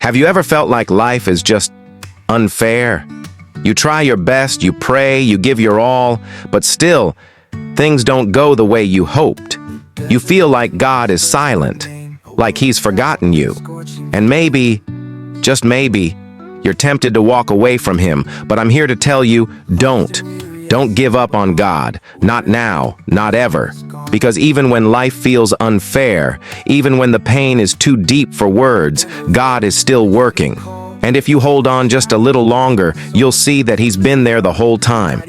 Have you ever felt like life is just unfair? You try your best, you pray, you give your all, but still, things don't go the way you hoped. You feel like God is silent, like He's forgotten you. And maybe, just maybe, you're tempted to walk away from Him, but I'm here to tell you, don't. Don't give up on God. Not now, not ever. Because even when life feels unfair, even when the pain is too deep for words, God is still working. And if you hold on just a little longer, you'll see that He's been there the whole time.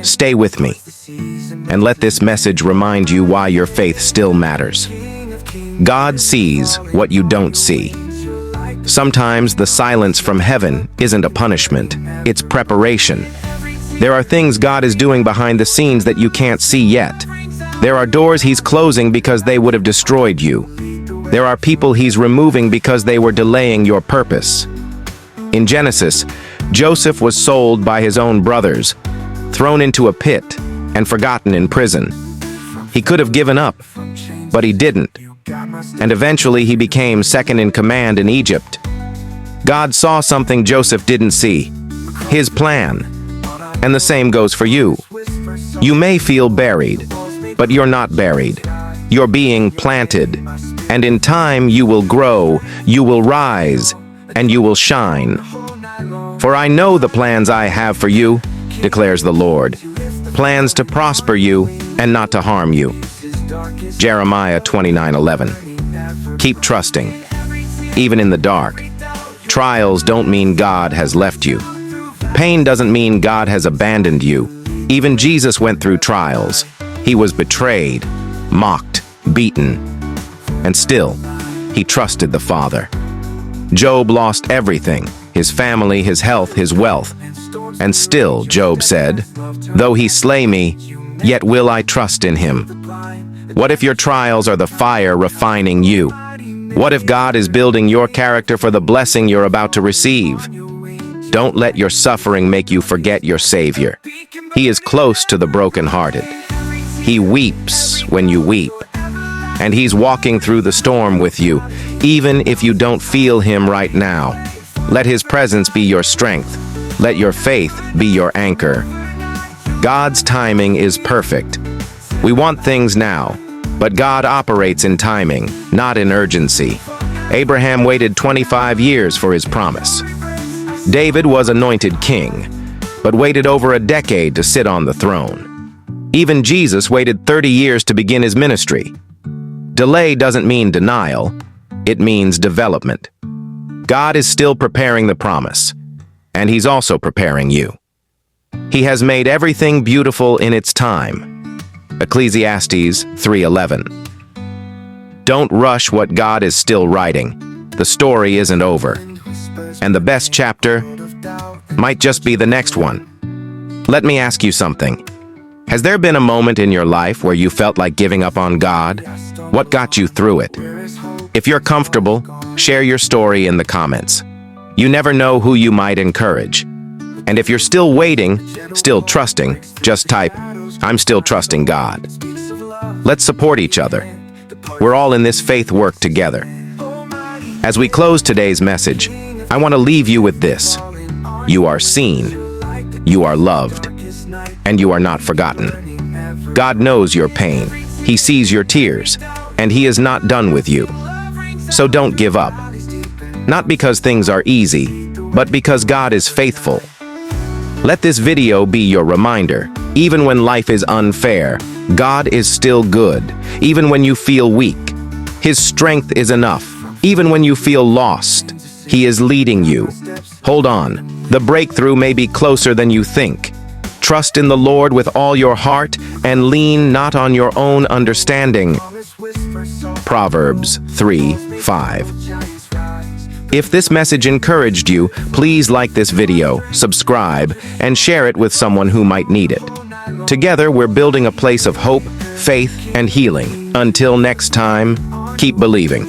Stay with me. And let this message remind you why your faith still matters. God sees what you don't see. Sometimes the silence from heaven isn't a punishment, it's preparation. There are things God is doing behind the scenes that you can't see yet. There are doors He's closing because they would have destroyed you. There are people He's removing because they were delaying your purpose. In Genesis, Joseph was sold by his own brothers, thrown into a pit, and forgotten in prison. He could have given up, but he didn't. And eventually he became second in command in Egypt. God saw something Joseph didn't see, His plan. And the same goes for you. You may feel buried, but you're not buried. You're being planted. And in time you will grow, you will rise, and you will shine. For I know the plans I have for you, declares the Lord. Plans to prosper you and not to harm you. Jeremiah 29:11. Keep trusting, even in the dark. Trials don't mean God has left you. Pain doesn't mean God has abandoned you. Even Jesus went through trials. He was betrayed, mocked, beaten, and still, He trusted the Father. Job lost everything, his family, his health, his wealth. And still, Job said, "Though He slay me, yet will I trust in Him." What if your trials are the fire refining you? What if God is building your character for the blessing you're about to receive? Don't let your suffering make you forget your Savior. He is close to the brokenhearted. He weeps when you weep. And He's walking through the storm with you, even if you don't feel Him right now. Let His presence be your strength. Let your faith be your anchor. God's timing is perfect. We want things now, but God operates in timing, not in urgency. Abraham waited 25 years for his promise. David was anointed king, but waited over a decade to sit on the throne. Even Jesus waited 30 years to begin His ministry. Delay doesn't mean denial, it means development. God is still preparing the promise, and He's also preparing you. He has made everything beautiful in its time. Ecclesiastes 3:11. Don't rush what God is still writing. The story isn't over. And the best chapter might just be the next one. Let me ask you something. Has there been a moment in your life where you felt like giving up on God? What got you through it? If you're comfortable, share your story in the comments. You never know who you might encourage. And if you're still waiting, still trusting, just type, "I'm still trusting God." Let's support each other. We're all in this faith work together. As we close today's message, I want to leave you with this. You are seen, you are loved, and you are not forgotten. God knows your pain. He sees your tears, and He is not done with you. So don't give up. Not because things are easy, but because God is faithful. Let this video be your reminder. Even when life is unfair, God is still good. Even when you feel weak, His strength is enough. Even when you feel lost, He is leading you. Hold on. The breakthrough may be closer than you think. Trust in the Lord with all your heart and lean not on your own understanding. Proverbs 3:5. If this message encouraged you, please like this video, subscribe, and share it with someone who might need it. Together, we're building a place of hope, faith, and healing. Until next time, keep believing.